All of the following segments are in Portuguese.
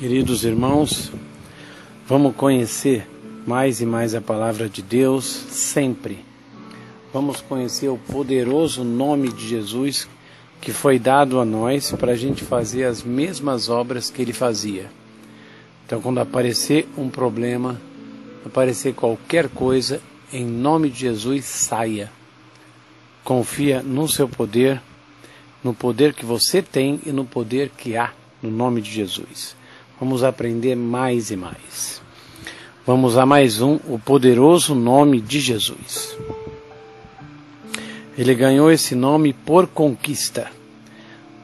Queridos irmãos, vamos conhecer mais e mais a palavra de Deus sempre. Vamos conhecer o poderoso nome de Jesus que foi dado a nós para a gente fazer as mesmas obras que ele fazia. Então, quando aparecer um problema, aparecer qualquer coisa, em nome de Jesus, saia. Confia no seu poder, no poder que você tem e no poder que há no nome de Jesus. Vamos aprender mais e mais. Vamos a mais o poderoso nome de Jesus. Ele ganhou esse nome por conquista.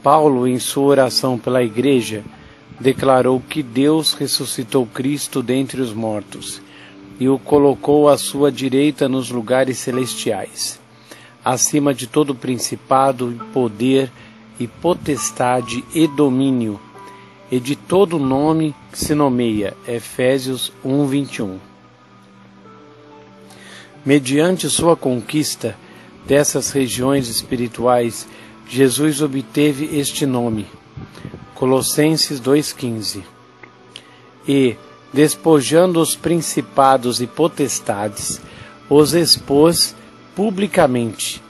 Paulo, em sua oração pela igreja, declarou que Deus ressuscitou Cristo dentre os mortos e o colocou à sua direita nos lugares celestiais, acima de todo principado, poder e potestade e domínio, e de todo nome que se nomeia. Efésios 1:21. Mediante sua conquista dessas regiões espirituais, Jesus obteve este nome. Colossenses 2:15. E, despojando os principados e potestades, os expôs publicamente,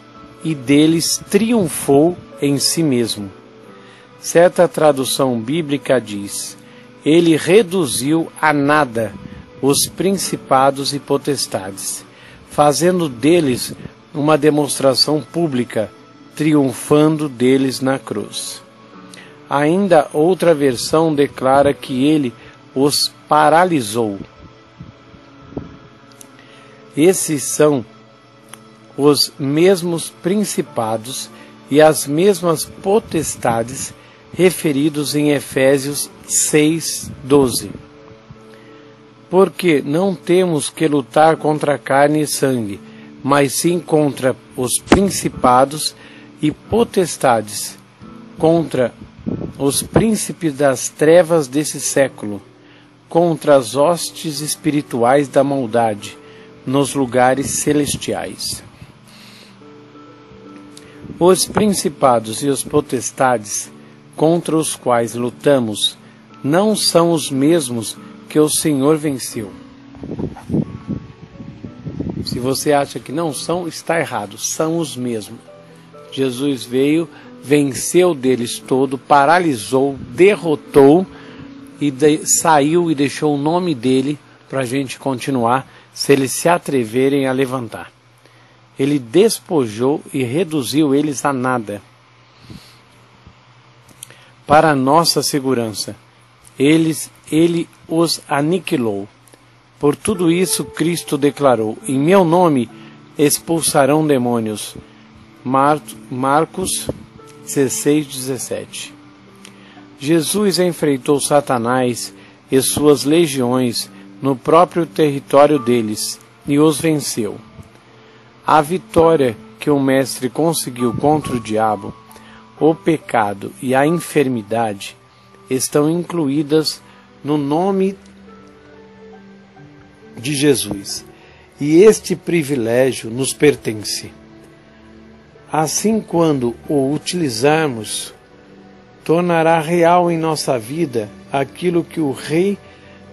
e deles triunfou em si mesmo. Certa tradução bíblica diz: ele reduziu a nada os principados e potestades, fazendo deles uma demonstração pública, triunfando deles na cruz. Ainda outra versão declara que ele os paralisou. Esses são os mesmos principados e as mesmas potestades referidos em Efésios 6:12. Porque não temos que lutar contra carne e sangue, mas sim contra os principados e potestades, contra os príncipes das trevas desse século, contra as hostes espirituais da maldade nos lugares celestiais. Os principados e os potestades contra os quais lutamos não são os mesmos que o Senhor venceu. Se você acha que não são, está errado. São os mesmos. Jesus veio, venceu deles todo, paralisou, derrotou e saiu e deixou o nome dele para a gente continuar, se eles se atreverem a levantar. Ele despojou e reduziu eles a nada. Para nossa segurança, ele os aniquilou. Por tudo isso, Cristo declarou: em meu nome expulsarão demônios. Marcos 16:17. Jesus enfrentou Satanás e suas legiões no próprio território deles e os venceu. A vitória que o Mestre conseguiu contra o diabo, o pecado e a enfermidade estão incluídas no nome de Jesus, e este privilégio nos pertence. Assim, quando o utilizarmos, tornará real em nossa vida aquilo que o Rei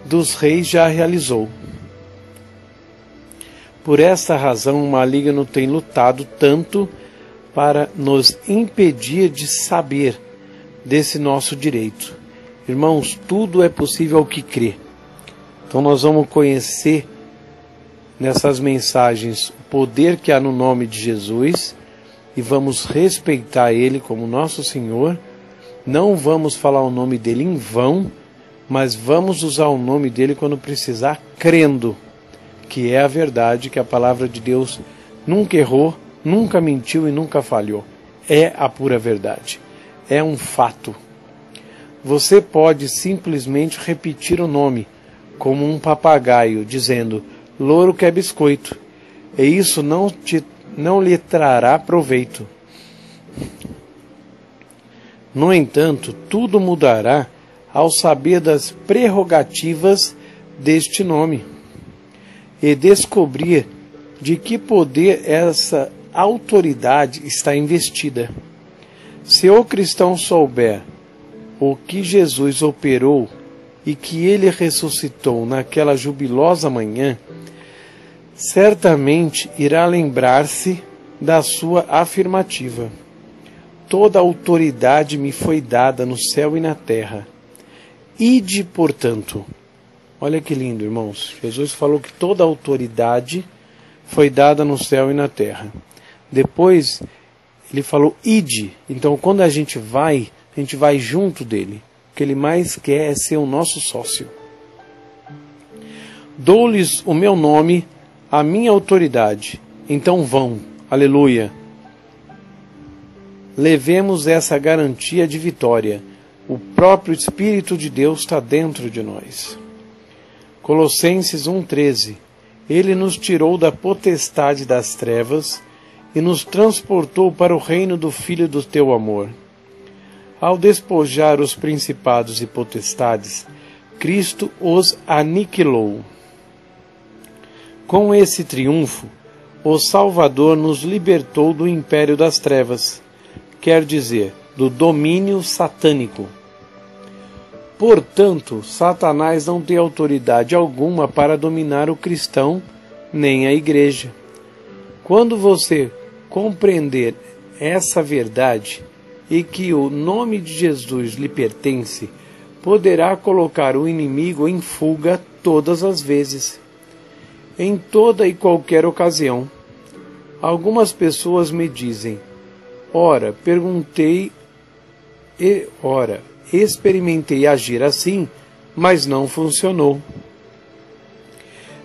dos Reis já realizou. Por esta razão, o maligno tem lutado tanto para nos impedir de saber desse nosso direito. Irmãos, tudo é possível ao que crê. Então nós vamos conhecer nessas mensagens o poder que há no nome de Jesus e vamos respeitar Ele como nosso Senhor. Não vamos falar o nome dele em vão, mas vamos usar o nome dele quando precisar, crendo que é a verdade, que a palavra de Deus nunca errou, nunca mentiu e nunca falhou. É a pura verdade. É um fato. Você pode simplesmente repetir o nome, como um papagaio, dizendo: louro quer biscoito. E isso não lhe trará proveito. No entanto, tudo mudará ao saber das prerrogativas deste nome e descobrir de que poder essa autoridade está investida. Se o cristão souber o que Jesus operou e que ele ressuscitou naquela jubilosa manhã, certamente irá lembrar-se da sua afirmativa: toda autoridade me foi dada no céu e na terra. Ide, portanto. Olha que lindo, irmãos. Jesus falou que toda autoridade foi dada no céu e na terra. Depois, ele falou, ide. Então, quando a gente vai junto dele. O que ele mais quer é ser o nosso sócio. Dou-lhes o meu nome, a minha autoridade. Então vão. Aleluia. Levemos essa garantia de vitória. O próprio Espírito de Deus está dentro de nós. Colossenses 1,13. Ele nos tirou da potestade das trevas e nos transportou para o reino do Filho do teu amor. Ao despojar os principados e potestades, Cristo os aniquilou. Com esse triunfo, o Salvador nos libertou do império das trevas, quer dizer, do domínio satânico. Portanto, Satanás não tem autoridade alguma para dominar o cristão nem a igreja. Quando você compreender essa verdade e que o nome de Jesus lhe pertence, poderá colocar o inimigo em fuga todas as vezes, em toda e qualquer ocasião. Algumas pessoas me dizem, ora, experimentei agir assim, mas não funcionou.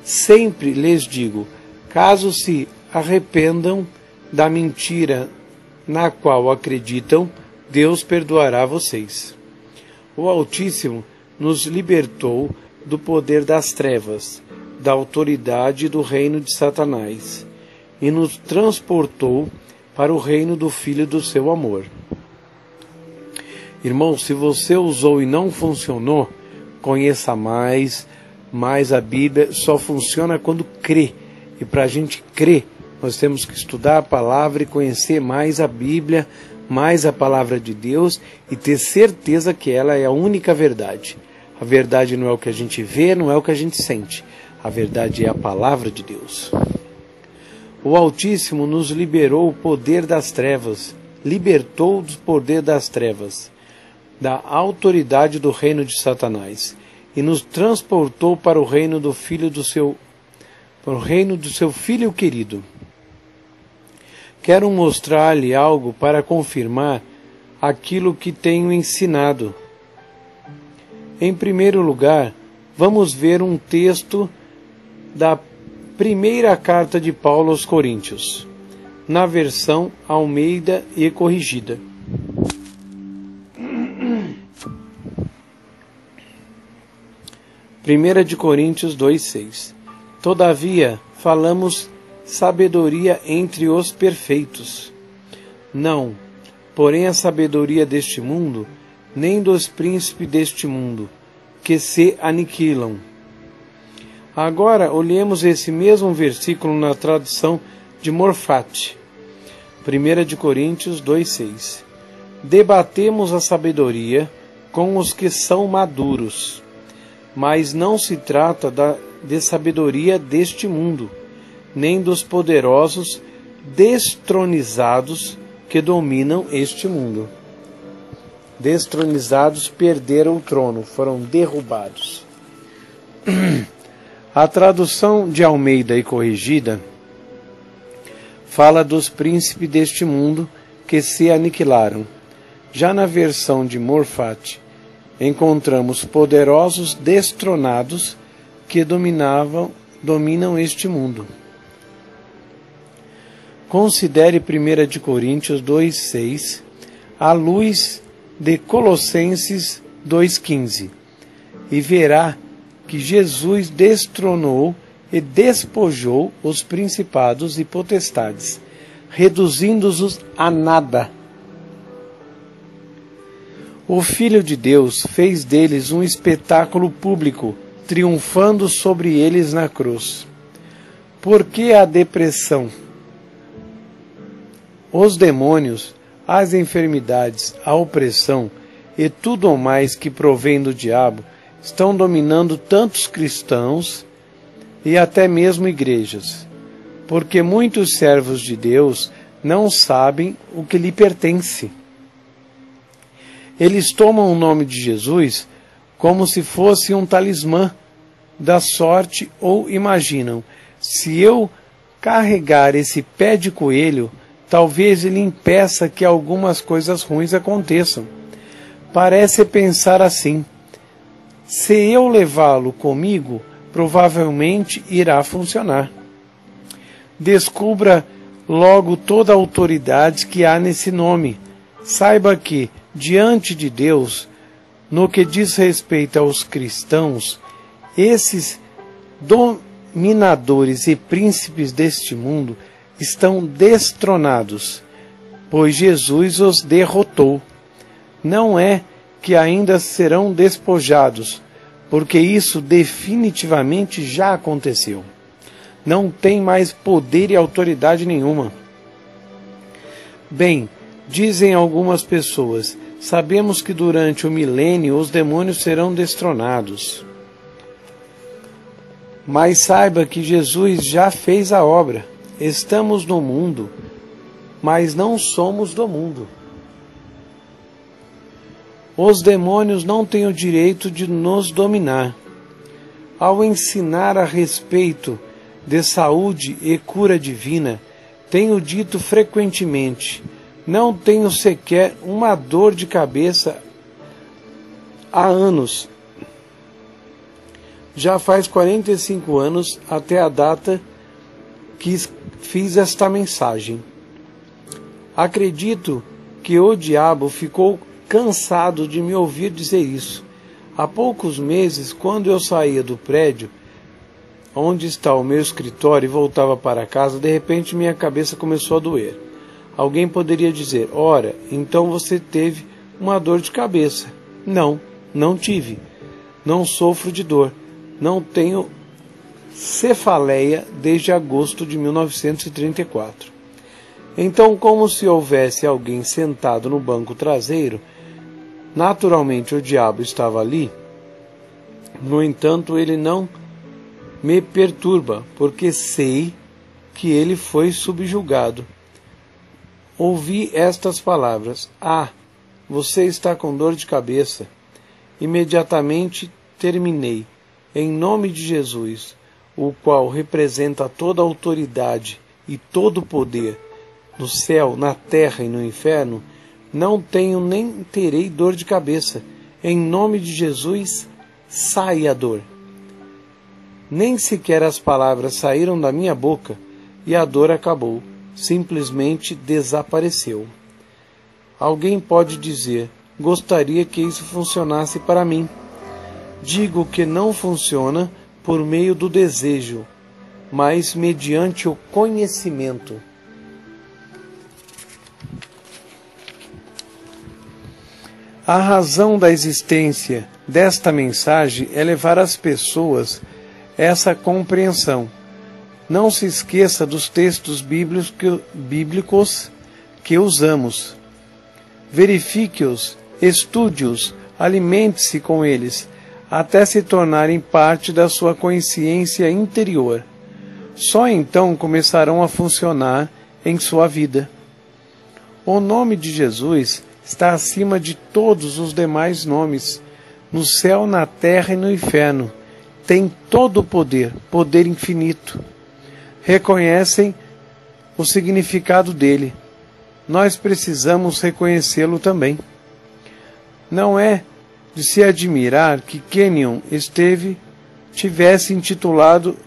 Sempre lhes digo, caso se arrependam da mentira na qual acreditam, Deus perdoará vocês. O Altíssimo nos libertou do poder das trevas, da autoridade do reino de Satanás, e nos transportou para o reino do Filho do seu amor. Irmão, se você usou e não funcionou, conheça mais a Bíblia. Só funciona quando crê. E para a gente crer, nós temos que estudar a palavra e conhecer mais a Bíblia, mais a palavra de Deus e ter certeza que ela é a única verdade. A verdade não é o que a gente vê, não é o que a gente sente. A verdade é a palavra de Deus. O Altíssimo nos liberou o poder das trevas, libertou do poder das trevas, da autoridade do reino de Satanás, e nos transportou para o reino do Filho do seu Filho querido. Quero mostrar-lhe algo para confirmar aquilo que tenho ensinado. Em primeiro lugar, vamos ver um texto da primeira carta de Paulo aos Coríntios, na versão Almeida e corrigida. 1 Coríntios 2,6. Todavia, falamos sabedoria entre os perfeitos. Não, porém a sabedoria deste mundo, nem dos príncipes deste mundo, que se aniquilam. Agora, olhemos esse mesmo versículo na tradução de Morfate. 1 Coríntios 2,6. Debatemos a sabedoria com os que são maduros, mas não se trata de sabedoria deste mundo, nem dos poderosos destronizados que dominam este mundo. Destronizados perderam o trono, foram derrubados. A tradução de Almeida e corrigida fala dos príncipes deste mundo que se aniquilaram. Já na versão de Morfate, encontramos poderosos destronados que dominam este mundo. Considere 1 Coríntios 2,6 à luz de Colossenses 2,15 e verá que Jesus destronou e despojou os principados e potestades, reduzindo-os a nada. O Filho de Deus fez deles um espetáculo público, triunfando sobre eles na cruz. Por que a depressão? Os demônios, as enfermidades, a opressão e tudo o mais que provém do diabo estão dominando tantos cristãos e até mesmo igrejas, porque muitos servos de Deus não sabem o que lhe pertence. Eles tomam o nome de Jesus como se fosse um talismã da sorte ou imaginam: se eu carregar esse pé de coelho, talvez ele impeça que algumas coisas ruins aconteçam. Parece pensar assim: se eu levá-lo comigo, provavelmente irá funcionar. Descubra logo toda a autoridade que há nesse nome. Saiba que, diante de Deus, no que diz respeito aos cristãos, esses dominadores e príncipes deste mundo estão destronados, pois Jesus os derrotou. Não é que ainda serão despojados, porque isso definitivamente já aconteceu. Não tem mais poder e autoridade nenhuma. Bem, dizem algumas pessoas, sabemos que durante o milênio os demônios serão destronados. Mas saiba que Jesus já fez a obra. Estamos no mundo, mas não somos do mundo. Os demônios não têm o direito de nos dominar. Ao ensinar a respeito de saúde e cura divina, tenho dito frequentemente: não tenho sequer uma dor de cabeça há anos. Já faz 45 anos até a data que fiz esta mensagem. Acredito que o diabo ficou cansado de me ouvir dizer isso. Há poucos meses, quando eu saía do prédio onde está o meu escritório e voltava para casa, de repente minha cabeça começou a doer. Alguém poderia dizer: ora, então você teve uma dor de cabeça. Não, não tive. Não sofro de dor. Não tenho cefaleia desde agosto de 1934. Então, como se houvesse alguém sentado no banco traseiro, naturalmente o diabo estava ali. No entanto, ele não me perturba, porque sei que ele foi subjugado. Ouvi estas palavras: ah, você está com dor de cabeça. Imediatamente terminei: em nome de Jesus, o qual representa toda a autoridade e todo o poder, no céu, na terra e no inferno, não tenho nem terei dor de cabeça. Em nome de Jesus, sai a dor. Nem sequer as palavras saíram da minha boca e a dor acabou, simplesmente desapareceu. Alguém pode dizer: gostaria que isso funcionasse para mim. Digo que não funciona por meio do desejo, mas mediante o conhecimento. A razão da existência desta mensagem é levar às pessoas essa compreensão. Não se esqueça dos textos bíblicos que usamos. Verifique-os, estude-os, alimente-se com eles, até se tornarem parte da sua consciência interior. Só então começarão a funcionar em sua vida. O nome de Jesus está acima de todos os demais nomes, no céu, na terra e no inferno. Tem todo o poder, poder infinito. Reconhecem o significado dele. Nós precisamos reconhecê-lo também. Não é de se admirar que Kenyon tivesse intitulado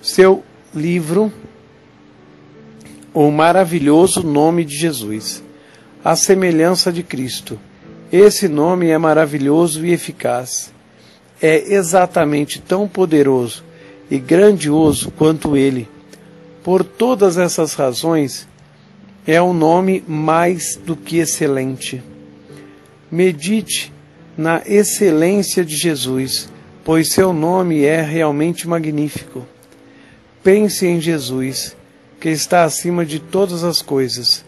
seu livro O Maravilhoso Nome de Jesus, a semelhança de Cristo. Esse nome é maravilhoso e eficaz. É exatamente tão poderoso e grandioso quanto ele. Por todas essas razões, é um nome mais do que excelente. Medite na excelência de Jesus, pois seu nome é realmente magnífico. Pense em Jesus, que está acima de todas as coisas,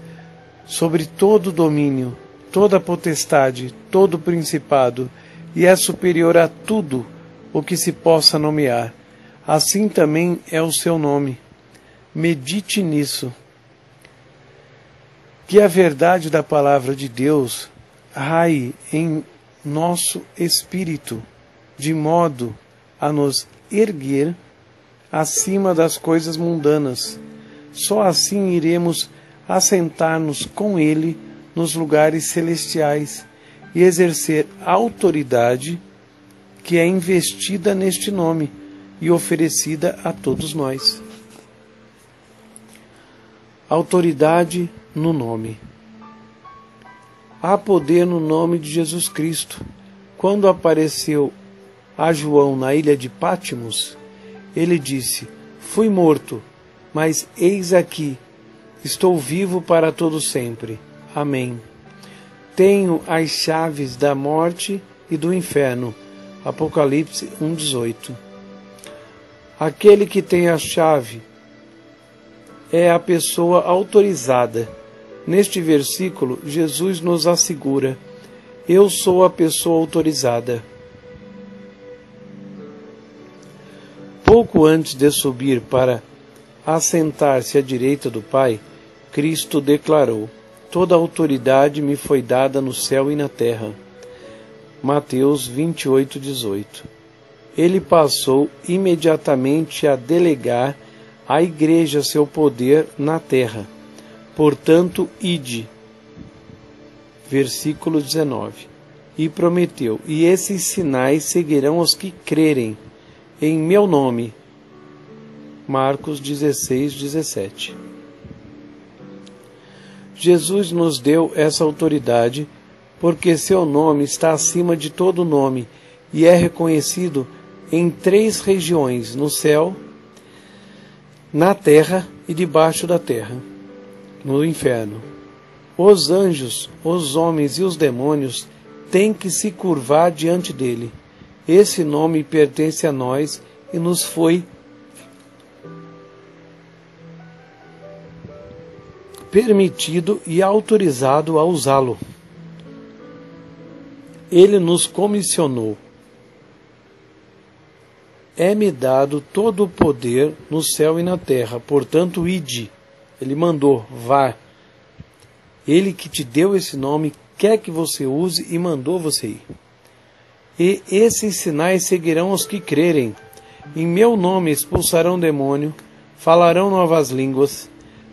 sobre todo domínio, toda potestade, todo principado e é superior a tudo o que se possa nomear. Assim também é o seu nome. Medite nisso. Que a verdade da palavra de Deus raie em nosso espírito, de modo a nos erguer acima das coisas mundanas. Só assim iremos assentar-nos com Ele nos lugares celestiais e exercer a autoridade que é investida neste nome e oferecida a todos nós. Autoridade no nome. Há poder no nome de Jesus Cristo. Quando apareceu a João na ilha de Pátimos, ele disse: fui morto, mas eis aqui, estou vivo para todo sempre. Amém. Tenho as chaves da morte e do inferno. Apocalipse 1:18. Aquele que tem a chave é a pessoa autorizada. Neste versículo, Jesus nos assegura: eu sou a pessoa autorizada. Pouco antes de subir para assentar-se à direita do Pai, Cristo declarou: toda autoridade me foi dada no céu e na terra. Mateus 28:18. Ele passou imediatamente a delegar à Igreja seu poder na terra. Portanto, ide. Versículo 19. E prometeu: e esses sinais seguirão os que crerem em meu nome. Marcos 16:17. Jesus nos deu essa autoridade porque seu nome está acima de todo nome e é reconhecido em 3 regiões: no céu, na terra e debaixo da terra, no inferno. Os anjos, os homens e os demônios têm que se curvar diante dele. Esse nome pertence a nós e nos foi permitido e autorizado a usá-lo. Ele nos comissionou. É-me dado todo o poder no céu e na terra, portanto, ide. Ele mandou, vá. Ele que te deu esse nome quer que você use e mandou você ir. E esses sinais seguirão os que crerem. Em meu nome expulsarão demônio, falarão novas línguas,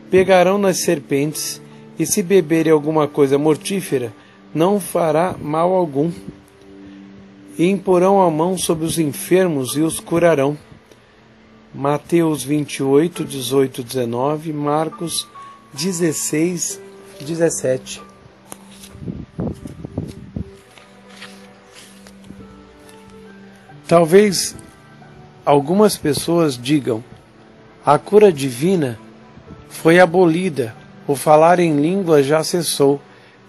pegarão nas serpentes, e se beberem alguma coisa mortífera, não fará mal algum. E imporão a mão sobre os enfermos e os curarão. Mateus 28, 18, 19, Marcos 16, 17. Talvez algumas pessoas digam: a cura divina foi abolida, o falar em línguas já cessou,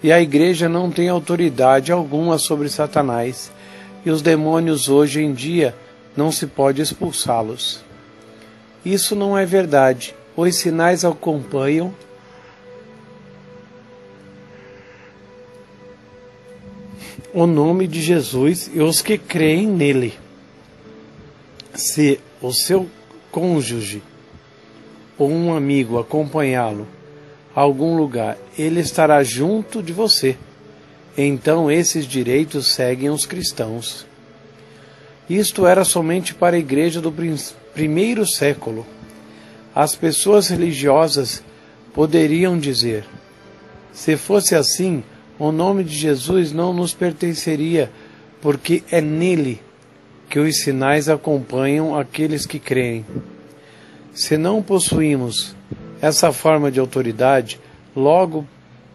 e a igreja não tem autoridade alguma sobre Satanás, e os demônios hoje em dia não se pode expulsá-los. Isso não é verdade. Os sinais acompanham o nome de Jesus e os que creem nele. Se o seu cônjuge ou um amigo acompanhá-lo a algum lugar, ele estará junto de você. Então esses direitos seguem os cristãos. Isto era somente para a igreja do primeiro século. As pessoas religiosas poderiam dizer: se fosse assim, o nome de Jesus não nos pertenceria, porque é nele que os sinais acompanham aqueles que creem. Se não possuímos essa forma de autoridade, logo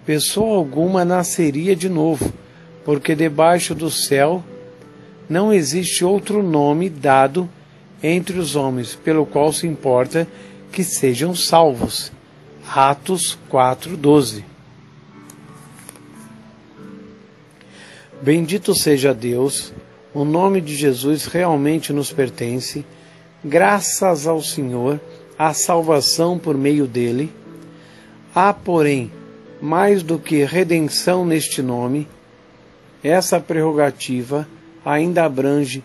pessoa alguma nasceria de novo, porque debaixo do céu não existe outro nome dado entre os homens pelo qual se importa que sejam salvos. Atos 4:12. Bendito seja Deus, o nome de Jesus realmente nos pertence. Graças ao Senhor, a salvação por meio dele. Há, porém, mais do que redenção neste nome. Essa prerrogativa ainda abrange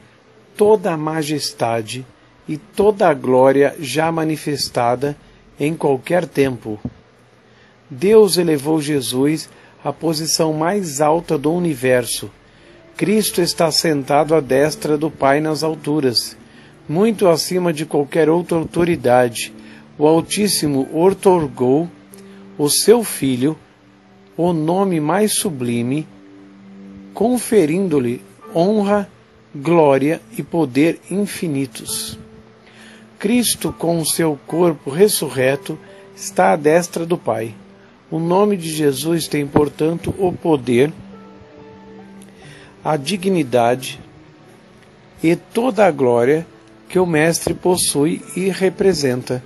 toda a majestade e toda a glória já manifestada em qualquer tempo. Deus elevou Jesus à posição mais alta do universo. Cristo está sentado à destra do Pai nas alturas, muito acima de qualquer outra autoridade. O Altíssimo outorgou o seu Filho o nome mais sublime, conferindo-lhe honra, glória e poder infinitos. Cristo, com o seu corpo ressurreto, está à destra do Pai. O nome de Jesus tem, portanto, o poder, a dignidade e toda a glória que o Mestre possui e representa.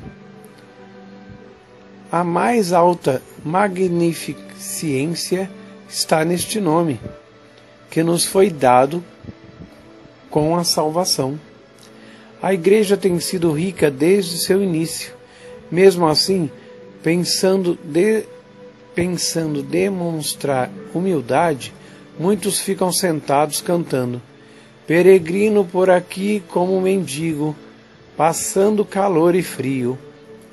A mais alta magnificência está neste nome, que nos foi dado com a salvação. A Igreja tem sido rica desde seu início. Mesmo assim, pensando demonstrar humildade, muitos ficam sentados cantando: peregrino por aqui como mendigo, passando calor e frio.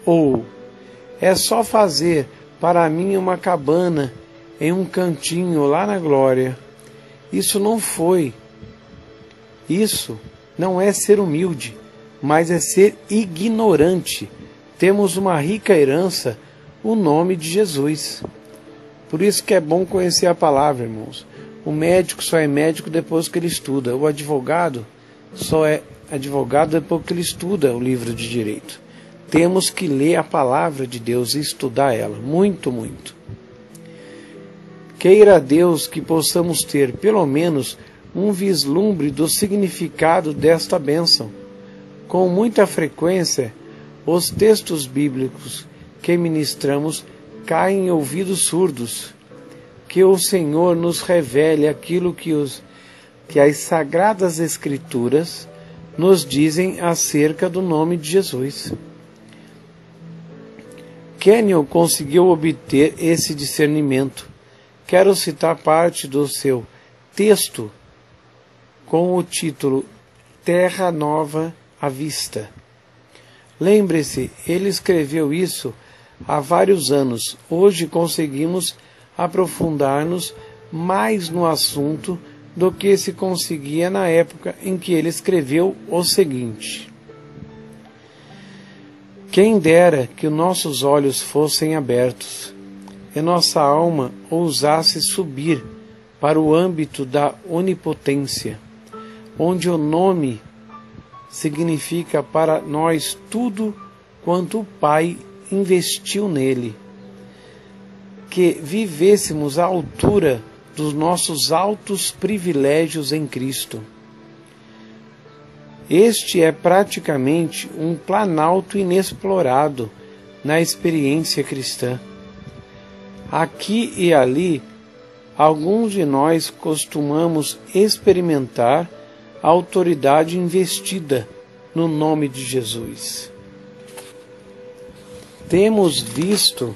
Ou, é só fazer para mim uma cabana em um cantinho lá na glória. Isso não é ser humilde, mas é ser ignorante. Temos uma rica herança, o nome de Jesus. Por isso que é bom conhecer a palavra, irmãos. O médico só é médico depois que ele estuda. O advogado só é advogado depois que ele estuda o livro de direito. Temos que ler a palavra de Deus e estudar ela, muito, muito. Queira Deus que possamos ter, pelo menos, um vislumbre do significado desta bênção. Com muita frequência, os textos bíblicos que ministramos caem em ouvidos surdos. Que o Senhor nos revele aquilo que as Sagradas Escrituras nos dizem acerca do nome de Jesus. Kenyon conseguiu obter esse discernimento. Quero citar parte do seu texto com o título Terra Nova à Vista. Lembre-se, ele escreveu isso há vários anos. Hoje conseguimos aprofundar-nos mais no assunto do que se conseguia na época em que ele escreveu o seguinte: quem dera que nossos olhos fossem abertos e nossa alma ousasse subir para o âmbito da onipotência, onde o nome significa para nós tudo quanto o Pai investiu nele. Que vivêssemos à altura dos nossos altos privilégios em Cristo. Este é praticamente um planalto inexplorado na experiência cristã. Aqui e ali, alguns de nós costumamos experimentar a autoridade investida no nome de Jesus. Temos visto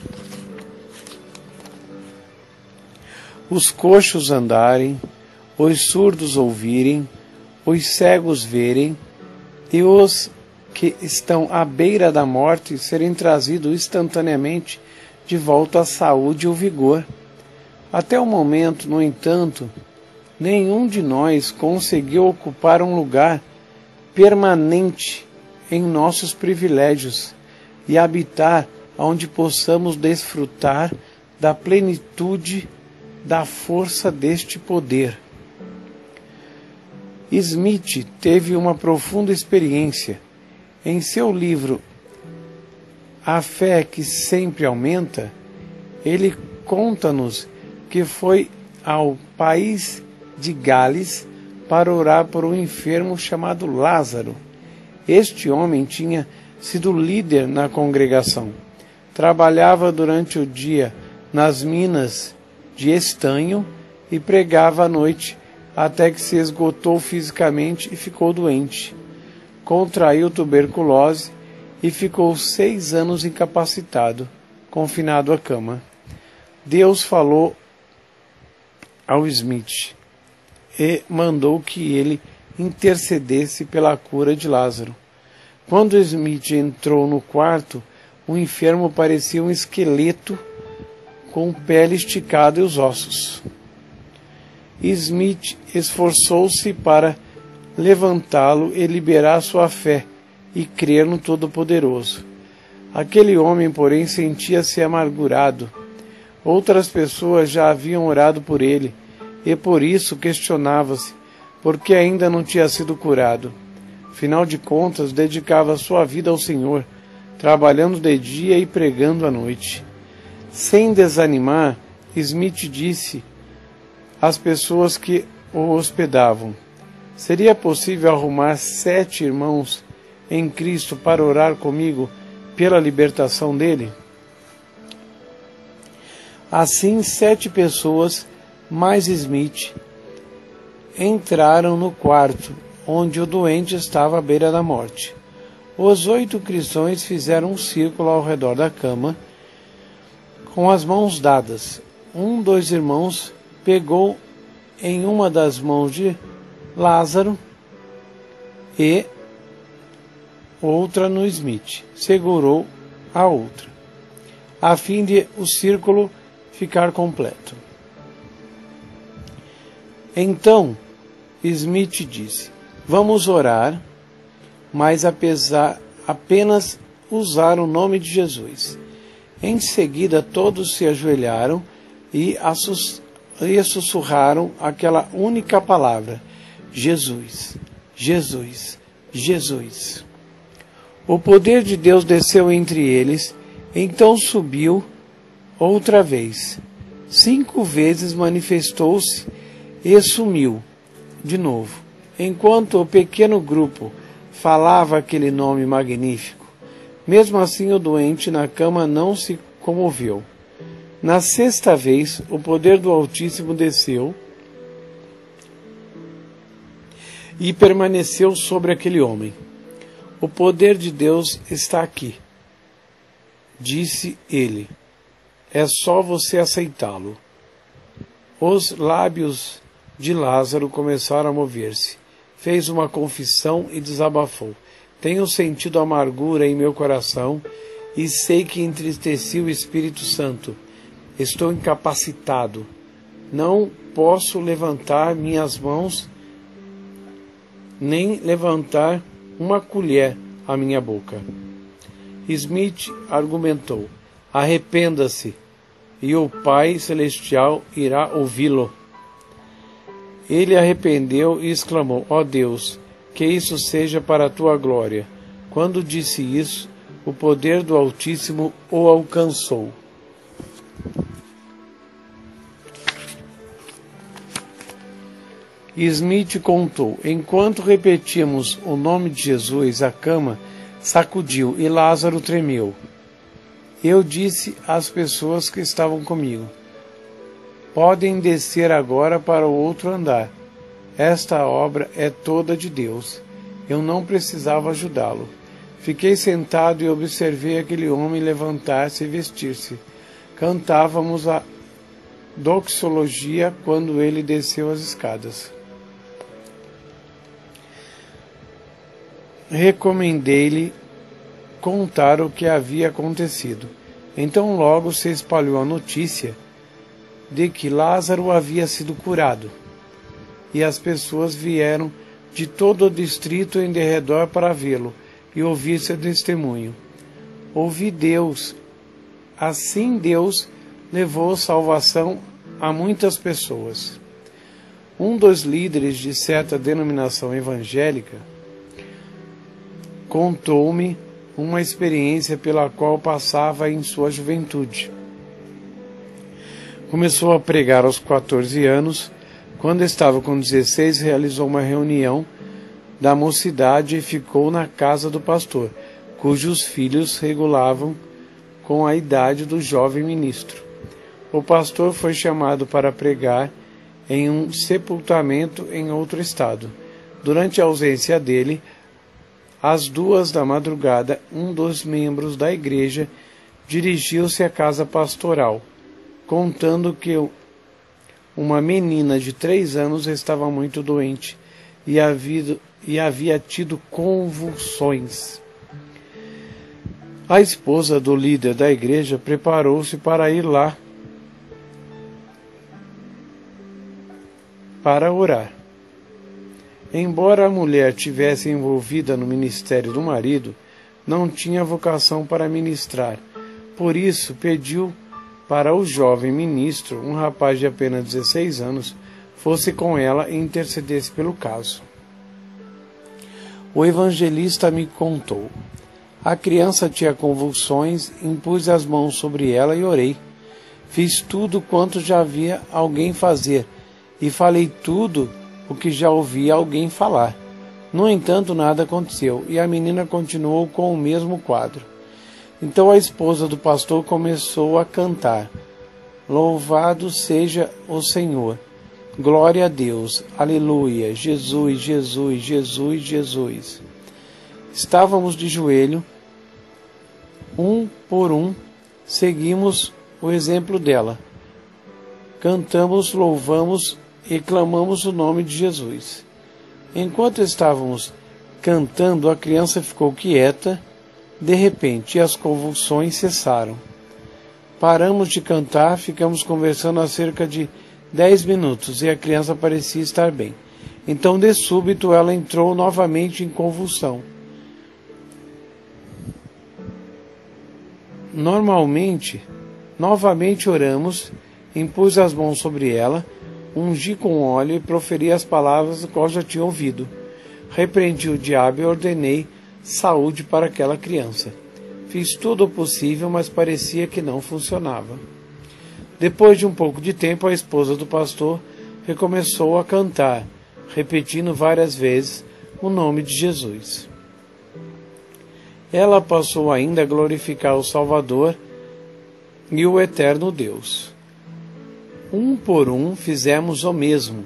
os coxos andarem, os surdos ouvirem, os cegos verem, e os que estão à beira da morte serem trazidos instantaneamente de volta à saúde e ao vigor. Até o momento, no entanto, nenhum de nós conseguiu ocupar um lugar permanente em nossos privilégios e habitar onde possamos desfrutar da plenitude da força deste poder. Smith teve uma profunda experiência. Em seu livro A Fé que Sempre Aumenta, ele conta-nos que foi ao país de Gales para orar por um enfermo chamado Lázaro. Este homem tinha sido líder na congregação. Trabalhava durante o dia nas minas de estanho e pregava à noite, até que se esgotou fisicamente e ficou doente. Contraiu tuberculose e ficou 6 anos incapacitado, confinado à cama. Deus falou ao Smith: e mandou que ele intercedesse pela cura de Lázaro. Quando Smith entrou no quarto, o enfermo parecia um esqueleto com pele esticada e os ossos. Smith esforçou-se para levantá-lo e liberar sua fé e crer no Todo-Poderoso. Aquele homem, porém, sentia-se amargurado. Outras pessoas já haviam orado por ele, e por isso questionava-se por que ainda não tinha sido curado. Afinal de contas, dedicava sua vida ao Senhor, trabalhando de dia e pregando à noite. Sem desanimar, Smith disse às pessoas que o hospedavam: seria possível arrumar 7 irmãos em Cristo para orar comigo pela libertação dele? Assim, 7 pessoas, mais Smith, entraram no quarto, onde o doente estava à beira da morte. Os 8 cristãos fizeram um círculo ao redor da cama, com as mãos dadas. Um dos irmãos pegou em uma das mãos de Lázaro e outra no Smith. Segurou a outra, a fim de o círculo ficar completo. Então Smith disse: vamos orar, mas apenas usar o nome de Jesus. Em seguida, todos se ajoelharam e sussurraram aquela única palavra: Jesus, Jesus, Jesus. O poder de Deus desceu entre eles, então subiu outra vez. 5 vezes manifestou-se e sumiu de novo, enquanto o pequeno grupo falava aquele nome magnífico. Mesmo assim, o doente na cama não se comoveu. Na 6ª vez, o poder do Altíssimo desceu e permaneceu sobre aquele homem. O poder de Deus está aqui, disse ele. É só você aceitá-lo. Os lábios de Lázaro começaram a mover-se. Fez uma confissão e desabafou: tenho sentido amargura em meu coração e sei que entristeci o Espírito Santo. Estou incapacitado. Não posso levantar minhas mãos, nem levantar uma colher à minha boca. Smith argumentou: arrependa-se, e o Pai Celestial irá ouvi-lo. Ele arrependeu e exclamou: ó Deus, que isso seja para a tua glória. Quando disse isso, o poder do Altíssimo o alcançou. Smith contou: enquanto repetíamos o nome de Jesus, a cama sacudiu e Lázaro tremeu. Eu disse às pessoas que estavam comigo: podem descer agora para o outro andar. Esta obra é toda de Deus. Eu não precisava ajudá-lo. Fiquei sentado e observei aquele homem levantar-se e vestir-se. Cantávamos a doxologia quando ele desceu as escadas. Recomendei-lhe contar o que havia acontecido. Então logo se espalhou a notícia de que Lázaro havia sido curado, e as pessoas vieram de todo o distrito em derredor para vê-lo e ouvir seu testemunho. Ouvi Deus. Assim Deus levou salvação a muitas pessoas. Um dos líderes de certa denominação evangélica contou-me uma experiência pela qual passava em sua juventude. Começou a pregar aos 14 anos. Quando estava com 16, realizou uma reunião da mocidade e ficou na casa do pastor, cujos filhos regulavam com a idade do jovem ministro. O pastor foi chamado para pregar em um sepultamento em outro estado. Durante a ausência dele, às 2 da madrugada, um dos membros da igreja dirigiu-se à casa pastoral, contando que uma menina de 3 anos estava muito doente e havia tido convulsões. A esposa do líder da igreja preparou-se para ir lá para orar. Embora a mulher tivesse envolvida no ministério do marido, não tinha vocação para ministrar. Por isso, pediu para o jovem ministro, um rapaz de apenas 16 anos, fosse com ela e intercedesse pelo caso. O evangelista me contou. A criança tinha convulsões, impus as mãos sobre ela e orei. Fiz tudo quanto já havia alguém fazer, e falei tudo o que já ouvia alguém falar. No entanto, nada aconteceu, e a menina continuou com o mesmo quadro. Então a esposa do pastor começou a cantar: Louvado seja o Senhor, glória a Deus, aleluia, Jesus, Jesus, Jesus, Jesus. Estávamos de joelho, um por um, seguimos o exemplo dela. Cantamos, louvamos e clamamos o nome de Jesus. Enquanto estávamos cantando, a criança ficou quieta. De repente, as convulsões cessaram. Paramos de cantar, ficamos conversando há cerca de 10 minutos e a criança parecia estar bem. Então, de súbito, ela entrou novamente em convulsão. Novamente oramos, impus as mãos sobre ela, ungi com óleo e proferi as palavras do qual já tinha ouvido. Repreendi o diabo e ordenei saúde para aquela criança. Fiz tudo o possível, mas parecia que não funcionava. Depois de um pouco de tempo, a esposa do pastor recomeçou a cantar, repetindo várias vezes o nome de Jesus. Ela passou ainda a glorificar o Salvador e o eterno Deus. Um por um fizemos o mesmo.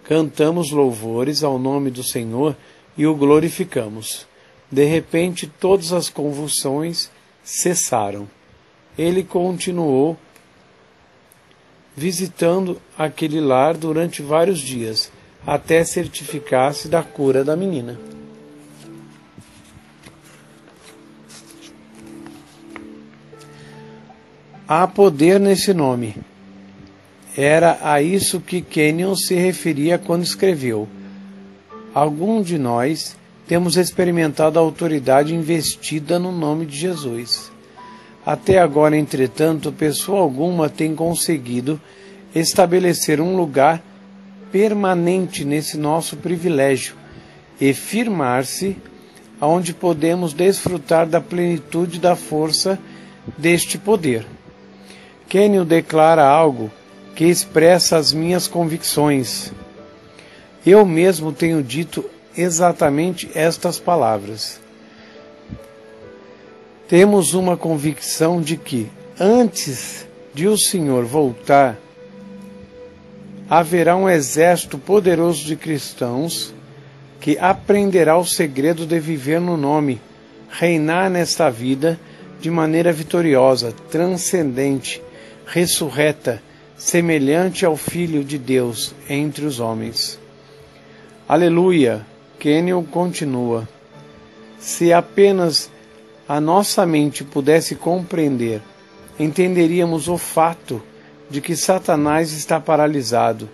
Cantamos louvores ao nome do Senhor e o glorificamos. De repente, todas as convulsões cessaram. Ele continuou visitando aquele lar durante vários dias, até certificar-se da cura da menina. Há poder nesse nome. Era a isso que Kenyon se referia quando escreveu: algum de nós temos experimentado a autoridade investida no nome de Jesus. Até agora, entretanto, pessoa alguma tem conseguido estabelecer um lugar permanente nesse nosso privilégio e firmar-se onde podemos desfrutar da plenitude da força deste poder. Kenyon declara algo que expressa as minhas convicções. Eu mesmo tenho dito exatamente estas palavras. Temos uma convicção de que, antes de o Senhor voltar, haverá um exército poderoso de cristãos que aprenderá o segredo de viver no nome, reinar nesta vida de maneira vitoriosa, transcendente, ressurreta, semelhante ao Filho de Deus entre os homens. Aleluia! Kenyon continua. Se apenas a nossa mente pudesse compreender, entenderíamos o fato de que Satanás está paralisado,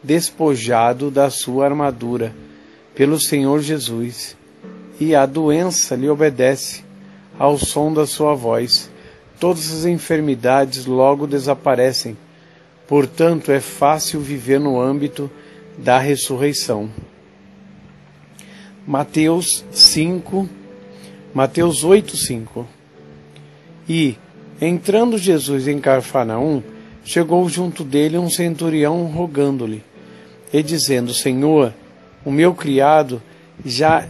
despojado da sua armadura pelo Senhor Jesus, e a doença lhe obedece ao som da sua voz. Todas as enfermidades logo desaparecem. Portanto, é fácil viver no âmbito da ressurreição. Mateus 8:5. E, entrando Jesus em Cafarnaum, chegou junto dele um centurião rogando-lhe, e dizendo: Senhor, o meu criado já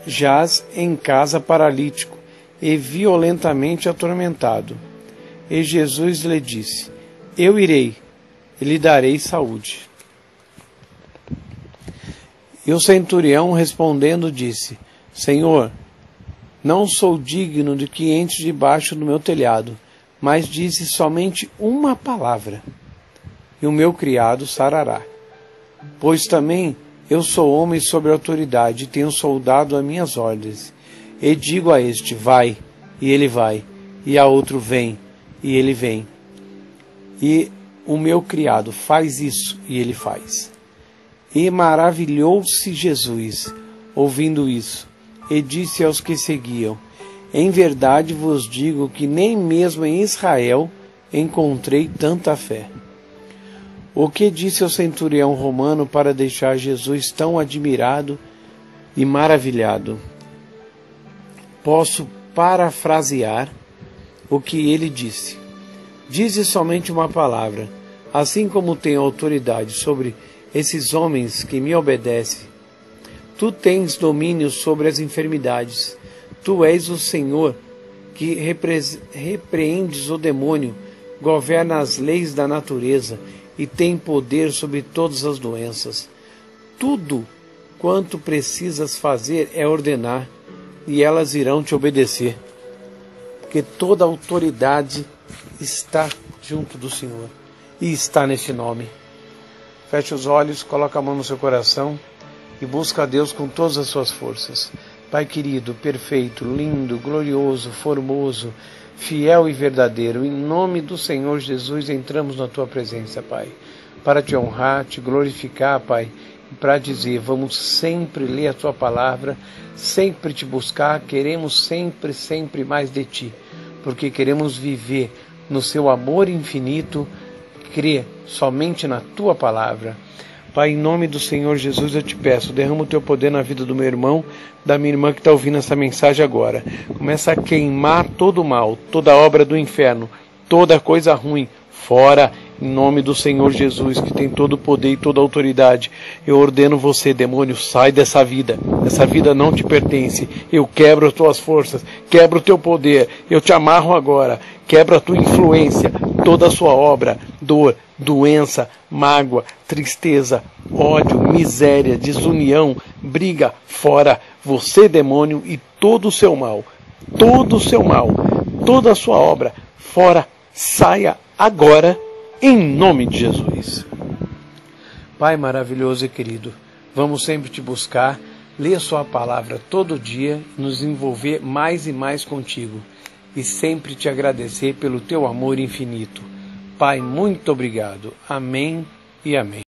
jaz em casa paralítico e violentamente atormentado. E Jesus lhe disse: Eu irei e lhe darei saúde. E o centurião, respondendo, disse: Senhor, não sou digno de que entres debaixo do meu telhado, mas dize somente uma palavra, e o meu criado sarará. Pois também eu sou homem sob autoridade, e tenho soldado a minhas ordens. E digo a este, vai, e ele vai, e a outro, vem, e ele vem. E o meu criado faz isso, e ele faz. E maravilhou-se Jesus, ouvindo isso, e disse aos que seguiam, em verdade vos digo que nem mesmo em Israel encontrei tanta fé. O que disse ao centurião romano para deixar Jesus tão admirado e maravilhado? Posso parafrasear o que ele disse. Dize somente uma palavra, assim como tenho autoridade sobre esses homens que me obedecem. Tu tens domínio sobre as enfermidades. Tu és o Senhor que repreendes o demônio, governa as leis da natureza e tem poder sobre todas as doenças. Tudo quanto precisas fazer é ordenar, e elas irão te obedecer, porque toda a autoridade está junto do Senhor e está neste nome. Feche os olhos, coloca a mão no seu coração e busca a Deus com todas as suas forças. Pai querido, perfeito, lindo, glorioso, formoso, fiel e verdadeiro, em nome do Senhor Jesus entramos na Tua presença, Pai, para Te honrar, Te glorificar, Pai, e para dizer, vamos sempre ler a Tua palavra, sempre Te buscar, queremos sempre mais de Ti, porque queremos viver no Seu amor infinito, crer somente na Tua palavra. Pai, em nome do Senhor Jesus eu te peço, derrama o Teu poder na vida do meu irmão, da minha irmã que está ouvindo essa mensagem agora. Começa a queimar todo o mal, toda obra do inferno, toda coisa ruim, fora, em nome do Senhor Jesus, que tem todo o poder e toda a autoridade. Eu ordeno você, demônio, sai dessa vida. Essa vida não te pertence. Eu quebro as tuas forças, quebro o teu poder. Eu te amarro agora, quebro a tua influência, toda a sua obra, dor, doença, mágoa, tristeza, ódio, miséria, desunião, briga, fora. Você, demônio, e todo o seu mal, toda a sua obra, fora, saia agora, em nome de Jesus. Pai maravilhoso e querido, vamos sempre te buscar, ler sua palavra todo dia, nos envolver mais e mais contigo e sempre te agradecer pelo teu amor infinito. Pai, muito obrigado. Amém e amém.